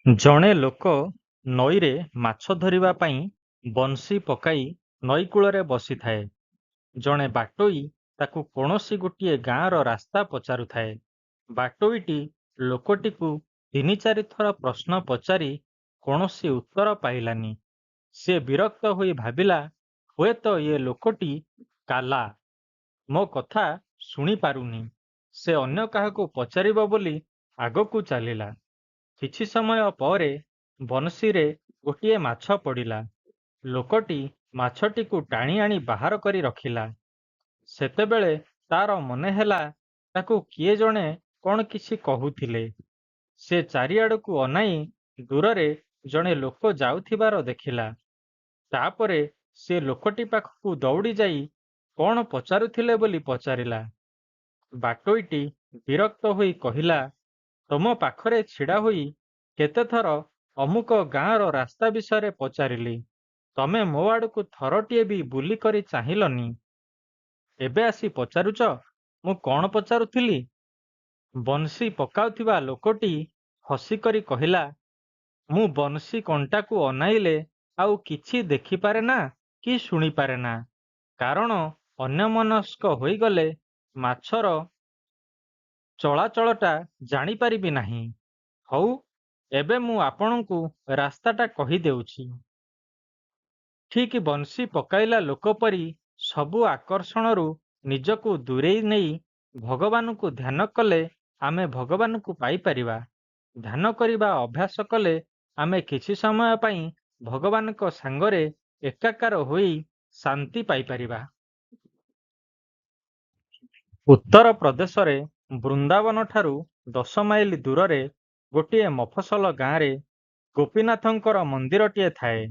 ଜଣେ ଲୋକ ନଈରେ ମାଛ ଧରିବା ପାଇଁ ବଂଶୀ ପକାଇ ନଈକୂଳରେ ବସିଥାଏ। ଜଣେ ବାଟୋଇ ତାକୁ କୌଣସି ଗୋଟିଏ ଗାଁର ରାସ୍ତା ପଚାରୁଥାଏ। ବାଟୋଇଟି ଲୋକଟିକୁ 3-4 ଥର ପ୍ରଶ୍ନ ପଚାରି କୌଣସି ଉତ୍ତର ପାଇଲାନି। ସେ ବିରକ୍ତ ହୋଇ ଭାବିଲା, ହୁଏତ ଏ ଲୋକଟି କାଲା, ମୋ କଥା ଶୁଣିପାରୁନି। ସେ ଅନ୍ୟ କାହାକୁ ପଚାରିବ ବୋଲି ଆଗକୁ ଚାଲିଲା। କିଛି ସମୟ ପରେ ବଂଶୀରେ ଗୋଟିଏ ମାଛ ପଡ଼ିଲା। ଲୋକଟି ମାଛଟିକୁ ଟାଣି ଆଣି ବାହାର କରି ରଖିଲା। ସେତେବେଳେ ତାର ମନେ ହେଲା ତାକୁ କିଏ ଜଣେ କ'ଣ କିଛି କହୁଥିଲେ। ସେ ଚାରିଆଡ଼କୁ ଅନାଇ ଦୂରରେ ଜଣେ ଲୋକ ଯାଉଥିବାର ଦେଖିଲା। ତାପରେ ସେ ଲୋକଟି ପାଖକୁ ଦୌଡ଼ି ଯାଇ କ'ଣ ପଚାରୁଥିଲେ ବୋଲି ପଚାରିଲା। ବାଟୋଇଟି ବିରକ୍ତ ହୋଇ କହିଲା, ତମ ପାଖରେ ଛିଡ଼ା ହୋଇ କେତେଥର ଅମୁକ ଗାଁର ରାସ୍ତା ବିଷୟରେ ପଚାରିଲି, ତମେ ମୋ ଆଡ଼କୁ ଥରଟିଏ ବି ବୁଲି କରି ଚାହିଁଲନି। ଏବେ ଆସି ପଚାରୁଛ ମୁଁ କ'ଣ ପଚାରୁଥିଲି? ବଂଶୀ ପକାଉଥିବା ଲୋକଟି ହସିକରି କହିଲା, ମୁଁ ବଂଶୀ କଣ୍ଟାକୁ ଅନାଇଲେ ଆଉ କିଛି ଦେଖିପାରେ ନା କି ଶୁଣିପାରେ ନା, କାରଣ ଅନ୍ୟମନସ୍କ ହୋଇଗଲେ ମାଛର ଚଳାଚଳଟା ଜାଣିପାରିବି ନାହିଁ। ହଉ, ଏବେ ମୁଁ ଆପଣଙ୍କୁ ରାସ୍ତାଟା କହିଦେଉଛି। ଠିକ୍ ବଂଶୀ ପକାଇଲା ଲୋକ ପରି ସବୁ ଆକର୍ଷଣରୁ ନିଜକୁ ଦୂରେଇ ନେଇ ଭଗବାନଙ୍କୁ ଧ୍ୟାନ କଲେ ଆମେ ଭଗବାନଙ୍କୁ ପାଇପାରିବା। ଧ୍ୟାନ କରିବା ଅଭ୍ୟାସ କଲେ ଆମେ କିଛି ସମୟ ପାଇଁ ଭଗବାନଙ୍କ ସାଙ୍ଗରେ ଏକାକାର ହୋଇ ଶାନ୍ତି ପାଇପାରିବା। ଉତ୍ତର ପ୍ରଦେଶରେ ବୃନ୍ଦାବନଠାରୁ 10 ମାଇଲ ଦୂରରେ ଗୋଟିଏ ମଫସଲ ଗାଁରେ ଗୋପୀନାଥଙ୍କର ମନ୍ଦିରଟିଏ ଥାଏ।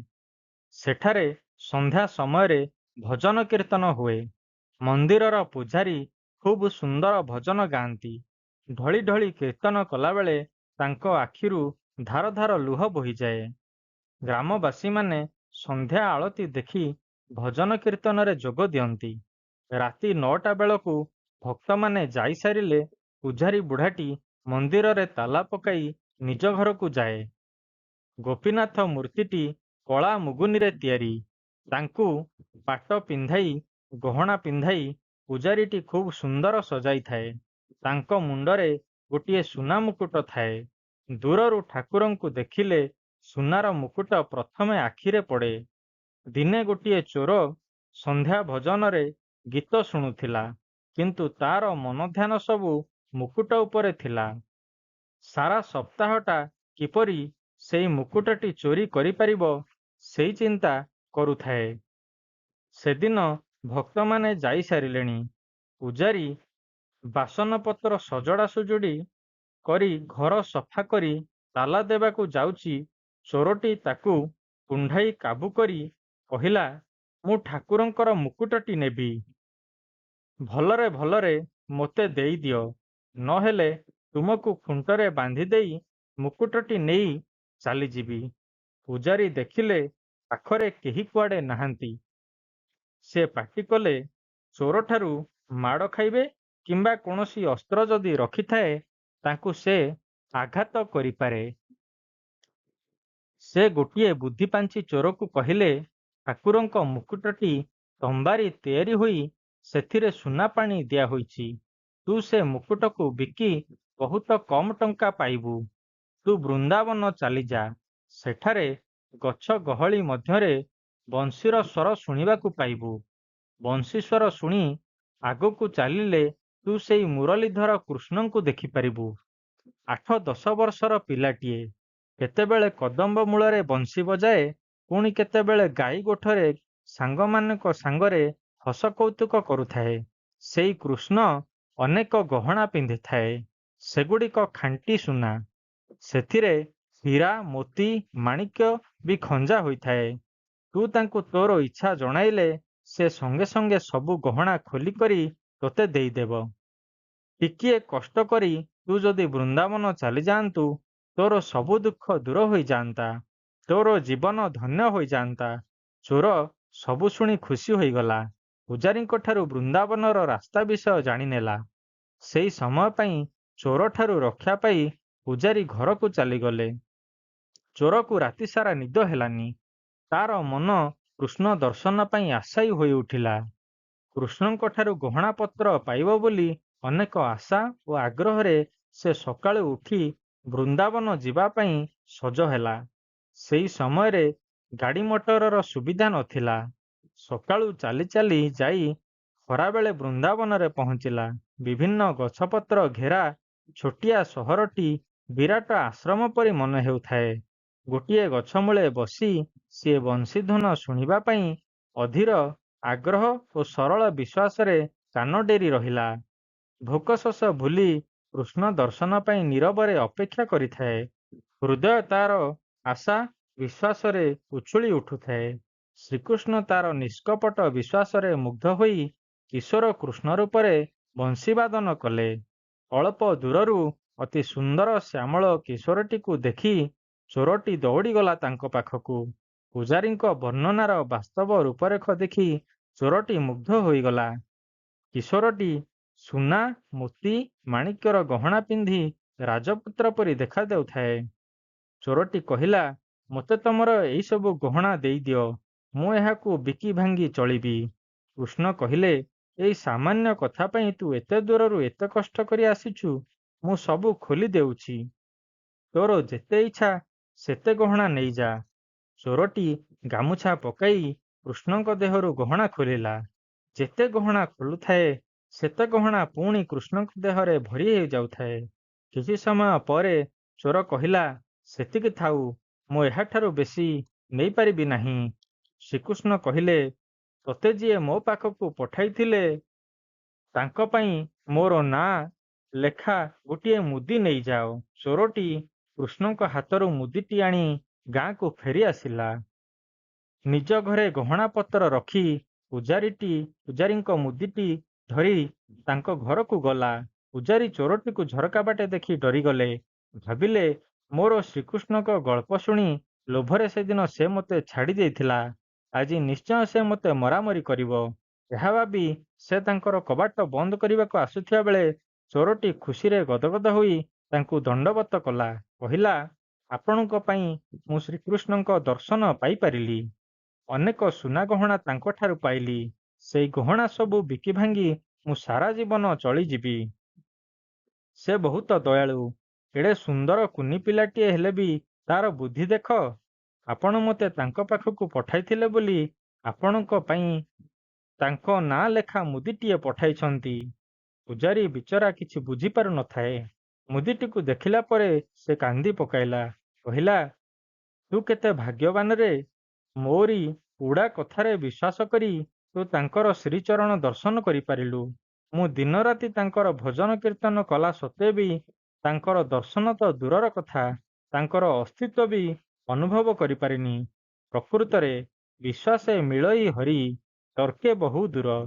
ସେଠାରେ ସନ୍ଧ୍ୟା ସମୟରେ ଭଜନ କୀର୍ତ୍ତନ ହୁଏ। ମନ୍ଦିରର ପୂଜାରୀ ଖୁବ୍ ସୁନ୍ଦର ଭଜନ ଗାଆନ୍ତି। ଢଳି ଢଳି କୀର୍ତ୍ତନ କଲାବେଳେ ତାଙ୍କ ଆଖିରୁ ଧାର ଧାର ଲୁହ ବୋହିଯାଏ। ଗ୍ରାମବାସୀମାନେ ସନ୍ଧ୍ୟା ଆଳତି ଦେଖି ଭଜନ କୀର୍ତ୍ତନରେ ଯୋଗ ଦିଅନ୍ତି। ରାତି 9ଟା ବେଳକୁ ଭକ୍ତମାନେ ଯାଇସାରିଲେ ପୂଜାରୀ ବୁଢ଼ାଟି ମନ୍ଦିରରେ ତାଲା ପକାଇ ନିଜ ଘରକୁ ଯାଏ। ଗୋପୀନାଥ ମୂର୍ତ୍ତିଟି କଳା ମୁଗୁନିରେ ତିଆରି। ତାଙ୍କୁ ପାଟ ପିନ୍ଧାଇ ଗହଣା ପିନ୍ଧାଇ ପୂଜାରୀଟି ଖୁବ୍ ସୁନ୍ଦର ସଜାଇଥାଏ। ତାଙ୍କ ମୁଣ୍ଡରେ ଗୋଟିଏ ସୁନା ମୁକୁଟ ଥାଏ। ଦୂରରୁ ଠାକୁରଙ୍କୁ ଦେଖିଲେ ସୁନାର ମୁକୁଟ ପ୍ରଥମେ ଆଖିରେ ପଡ଼େ। ଦିନେ ଗୋଟିଏ ଚୋର ସନ୍ଧ୍ୟା ଭଜନରେ ଗୀତ ଶୁଣୁଥିଲା, କିନ୍ତୁ ତାର ମନଧ୍ୟାନ ସବୁ ମୁକୁଟ ଉପରେ ଥିଲା। ସାରା ସପ୍ତାହଟା କିପରି ସେଇ ମୁକୁଟଟି ଚୋରି କରିପାରିବ ସେଇ ଚିନ୍ତା କରୁଥାଏ। ସେଦିନ ଭକ୍ତମାନେ ଯାଇସାରିଲେଣି। ପୂଜାରୀ ବାସନପତ୍ର ସଜଡ଼ା ସଜୁଡ଼ି କରି ଘର ସଫା କରି ତାଲା ଦେବାକୁ ଯାଉଛି। ଚୋରଟି ତାକୁ କୁଣ୍ଢାଇ କାବୁ କରି କହିଲା, ମୁଁ ଠାକୁରଙ୍କର ମୁକୁଟଟି ନେବି। ଭଲରେ ଭଲରେ ମୋତେ ଦେଇଦିଅ, ନହେଲେ ତୁମକୁ ଖୁଣ୍ଟରେ ବାନ୍ଧିଦେଇ ମୁକୁଟଟି ନେଇ ଚାଲିଯିବି। ପୂଜାରୀ ଦେଖିଲେ ପାଖରେ କେହି କୁଆଡ଼େ ନାହାନ୍ତି। ସେ ପାଟି କଲେ, ଚୋରଠାରୁ ମାଡ଼ ଖାଇବେ କିମ୍ବା କୌଣସି ଅସ୍ତ୍ର ଯଦି ରଖିଥାଏ ତାଙ୍କୁ ସେ ଆଘାତ କରିପାରେ। ସେ ଗୋଟିଏ ବୁଦ୍ଧିପାଞ୍ଚି ଚୋରକୁ କହିଲେ, ଠାକୁରଙ୍କ ମୁକୁଟଟି ତମ୍ବାରି ତିଆରି ହୋଇ ସେଥିରେ ସୁନା ପାଣି ଦିଆହୋଇଛି। ତୁ ସେ ମୁକୁଟକୁ ବିକି ବହୁତ କମ୍ ଟଙ୍କା ପାଇବୁ। ତୁ ବୃନ୍ଦାବନ ଚାଲିଯା। ସେଠାରେ ଗଛ ଗହଳି ମଧ୍ୟରେ ବଂଶୀର ସ୍ୱର ଶୁଣିବାକୁ ପାଇବୁ। ବଂଶୀ ସ୍ୱର ଶୁଣି ଆଗକୁ ଚାଲିଲେ ତୁ ସେଇ ମୁରଲୀଧର କୃଷ୍ଣଙ୍କୁ ଦେଖିପାରିବୁ। 8-10 ବର୍ଷର ପିଲାଟିଏ। କେତେବେଳେ କଦମ୍ବ ମୂଳରେ ବଂଶୀ ବଜାଏ, ପୁଣି କେତେବେଳେ ଗାଈ ଗୋଠରେ ସାଙ୍ଗମାନଙ୍କ ସାଙ୍ଗରେ ହସ କୌତୁକ କରୁଥାଏ। ସେଇ କୃଷ୍ଣ ଅନେକ ଗହଣା ପିନ୍ଧିଥାଏ। ସେଗୁଡ଼ିକ ଖାଣ୍ଟି ସୁନା। ସେଥିରେ ହୀରା, ମୋତି, ମାଣିକ୍ୟ ବି ଖଞ୍ଜା ହୋଇଥାଏ। ତୁ ତାଙ୍କୁ ତୋର ଇଚ୍ଛା ଜଣାଇଲେ ସେ ସଙ୍ଗେ ସଙ୍ଗେ ସବୁ ଗହଣା ଖୋଲିକରି ତୋତେ ଦେଇଦେବ। ଟିକିଏ କଷ୍ଟ କରି ତୁ ଯଦି ବୃନ୍ଦାବନ ଚାଲିଯାଆନ୍ତୁ, ତୋର ସବୁ ଦୁଃଖ ଦୂର ହୋଇଯାଆନ୍ତା। ତୋର ଜୀବନ ଧନ୍ୟ ହୋଇଯାଆନ୍ତା। ଚୋର ସବୁ ଶୁଣି ଖୁସି ହୋଇଗଲା। ପୂଜାରୀଙ୍କଠାରୁ ବୃନ୍ଦାବନର ରାସ୍ତା ବିଷୟ ଜାଣିନେଲା। ସେଇ ସମୟ ପାଇଁ ଚୋରଠାରୁ ରକ୍ଷା ପାଇ ପୂଜାରୀ ଘରକୁ ଚାଲିଗଲେ। ଚୋରକୁ ରାତିସାରା ନିଦ ହେଲାନି। ତାର ମନ କୃଷ୍ଣ ଦର୍ଶନ ପାଇଁ ଆଶାୟୀ ହୋଇ ଉଠିଲା। କୃଷ୍ଣଙ୍କଠାରୁ ଗହଣା ପତ୍ର ପାଇବ ବୋଲି ଅନେକ ଆଶା ଓ ଆଗ୍ରହରେ ସେ ସକାଳୁ ଉଠି ବୃନ୍ଦାବନ ଯିବା ପାଇଁ ସଜ ହେଲା। ସେଇ ସମୟରେ ଗାଡ଼ି ମଟରର ସୁବିଧା ନଥିଲା। ସକାଳୁ ଚାଲି ଚାଲି ଯାଇ ଖରାବେଳେ ବୃନ୍ଦାବନରେ ପହଞ୍ଚିଲା। ବିଭିନ୍ନ ଗଛପତ୍ର ଘେରା ଛୋଟିଆ ସହରଟି ବିରାଟ ଆଶ୍ରମ ପରି ମନେ ହେଉଥାଏ। ଗୋଟିଏ ଗଛ ମୂଳେ ବସି ସିଏ ବଂଶୀଧ୍ୱନ ଶୁଣିବା ପାଇଁ ଅଧୀର ଆଗ୍ରହ ଓ ସରଳ ବିଶ୍ୱାସରେ କାନ ଡେରି ରହିଲା। ଭୋକ ଶୋଷ ଭୁଲି କୃଷ୍ଣ ଦର୍ଶନ ପାଇଁ ନୀରବରେ ଅପେକ୍ଷା କରିଥାଏ। ହୃଦୟ ତାର ଆଶା ବିଶ୍ୱାସରେ ଉଛୁଳି ଉଠୁଥାଏ। ଶ୍ରୀକୃଷ୍ଣ ତାର ନିଷ୍କପଟ ବିଶ୍ୱାସରେ ମୁଗ୍ଧ ହୋଇ କିଶୋର କୃଷ୍ଣ ରୂପରେ ବଂଶୀବାଦନ କଲେ। ଅଳ୍ପ ଦୂରରୁ ଅତି ସୁନ୍ଦର ଶ୍ୟାମଳ କିଶୋରଟିକୁ ଦେଖି ଚୋରଟି ଦୌଡ଼ିଗଲା ତାଙ୍କ ପାଖକୁ। ପୂଜାରୀଙ୍କ ବର୍ଣ୍ଣନାର ବାସ୍ତବ ରୂପରେଖ ଦେଖି ଚୋରଟି ମୁଗ୍ଧ ହୋଇଗଲା। କିଶୋରଟି ସୁନା, ମୋତି, ମାଣିକ୍ୟର ଗହଣା ପିନ୍ଧି ରାଜପୁତ୍ର ପରି ଦେଖାଯାଉଥାଏ। ଚୋରଟି କହିଲା, ମୋତେ ତମର ଏଇସବୁ ଗହଣା ଦେଇଦିଅ, ମୁଁ ଏହାକୁ ବିକି ଭାଙ୍ଗି ଚଳିବି। କୃଷ୍ଣ କହିଲେ, ଏଇ ସାମାନ୍ୟ କଥା ପାଇଁ ତୁ ଏତେ ଦୂରରୁ ଏତେ କଷ୍ଟ କରି ଆସିଛୁ, ମୁଁ ସବୁ ଖୋଲି ଦେଉଛି। ତୋର ଯେତେ ଇଚ୍ଛା ସେତେ ଗହଣା ନେଇଯା। ଚୋରଟି ଗାମୁଛା ପକାଇ କୃଷ୍ଣଙ୍କ ଦେହରୁ ଗହଣା ଖୋଲିଲା। ଯେତେ ଗହଣା ଖୋଲୁଥାଏ ସେତେ ଗହଣା ପୁଣି କୃଷ୍ଣଙ୍କ ଦେହରେ ଭରି ହୋଇଯାଉଥାଏ। କିଛି ସମୟ ପରେ ଚୋର କହିଲା, ସେତିକି ଥାଉ, ମୁଁ ଏହାଠାରୁ ବେଶୀ ନେଇପାରିବି ନାହିଁ। ଶ୍ରୀକୃଷ୍ଣ କହିଲେ, ତୋତେ ଯିଏ ମୋ ପାଖକୁ ପଠାଇଥିଲେ ତାଙ୍କ ପାଇଁ ମୋର ନାଁ ଲେଖା ଗୋଟିଏ ମୁଦି ନେଇଯାଅ। ଚୋରଟି କୃଷ୍ଣଙ୍କ ହାତରୁ ମୁଦିଟି ଆଣି ଗାଁକୁ ଫେରି ଆସିଲା। ନିଜ ଘରେ ଗହଣା ପତ୍ର ରଖି ପୂଜାରୀଙ୍କ ମୁଦିଟି ଧରି ତାଙ୍କ ଘରକୁ ଗଲା। ପୂଜାରୀ ଚୋରଟିକୁ ଝରକା ବାଟେ ଦେଖି ଡରିଗଲେ। ଭାବିଲେ, ମୋର ଶ୍ରୀକୃଷ୍ଣଙ୍କ ଗଳ୍ପ ଶୁଣି ଲୋଭରେ ସେଦିନ ସେ ମୋତେ ଛାଡ଼ି ଦେଇଥିଲା, ଆଜି ନିଶ୍ଚୟ ସେ ମୋତେ ମରାମରି କରିବ। ଏହା ଭାବି ସେ ତାଙ୍କର କବାଟ ବନ୍ଦ କରିବାକୁ ଆସୁଥିବା ବେଳେ ଚୋରଟି ଖୁସିରେ ଗଦଗଦ ହୋଇ ତାଙ୍କୁ ଦଣ୍ଡବତ କଲା। କହିଲା, ଆପଣଙ୍କ ପାଇଁ ମୁଁ ଶ୍ରୀକୃଷ୍ଣଙ୍କ ଦର୍ଶନ ପାଇପାରିଲି। ଅନେକ ସୁନା ଗହଣା ତାଙ୍କଠାରୁ ପାଇଲି। ସେଇ ଗହଣା ସବୁ ବିକି ଭାଙ୍ଗି ମୁଁ ସାରା ଜୀବନ ଚଳିଯିବି। ସେ ବହୁତ ଦୟାଳୁ। ଏଡ଼େ ସୁନ୍ଦର କୁନି ପିଲାଟିଏ ହେଲେ ବି ତାର ବୁଦ୍ଧି ଦେଖ। ଆପଣ ମୋତେ ତାଙ୍କ ପାଖକୁ ପଠାଇଥିଲେ ବୋଲି ଆପଣଙ୍କ ପାଇଁ ତାଙ୍କ ନାଁ ଲେଖା ମୁଦିଟିଏ ପଠାଇଛନ୍ତି। ପୂଜାରୀ ବିଚରା କିଛି ବୁଝିପାରୁ ନଥାଏ। ମୁଦିଟିକୁ ଦେଖିଲା ପରେ ସେ କାନ୍ଦି ପକାଇଲା। କହିଲା, ତୁ କେତେ ଭାଗ୍ୟବାନ ରେ! ମୋରି ଉଡ଼ା କଥାରେ ବିଶ୍ୱାସ କରି ତୁ ତାଙ୍କର ଶ୍ରୀଚରଣ ଦର୍ଶନ କରିପାରିଲୁ। ମୁଁ ଦିନରାତି ତାଙ୍କର ଭଜନ କୀର୍ତ୍ତନ କଲା ସତ୍ତ୍ୱେ ବି ତାଙ୍କର ଦର୍ଶନ ତ ଦୂରର କଥା, ତାଙ୍କର ଅସ୍ତିତ୍ୱ ବି ଅନୁଭବ କରିପାରିନି। ପ୍ରକୃତରେ ବିଶ୍ୱାସେ ମିଳଇ ହରି, ତର୍କେ ବହୁ ଦୂର।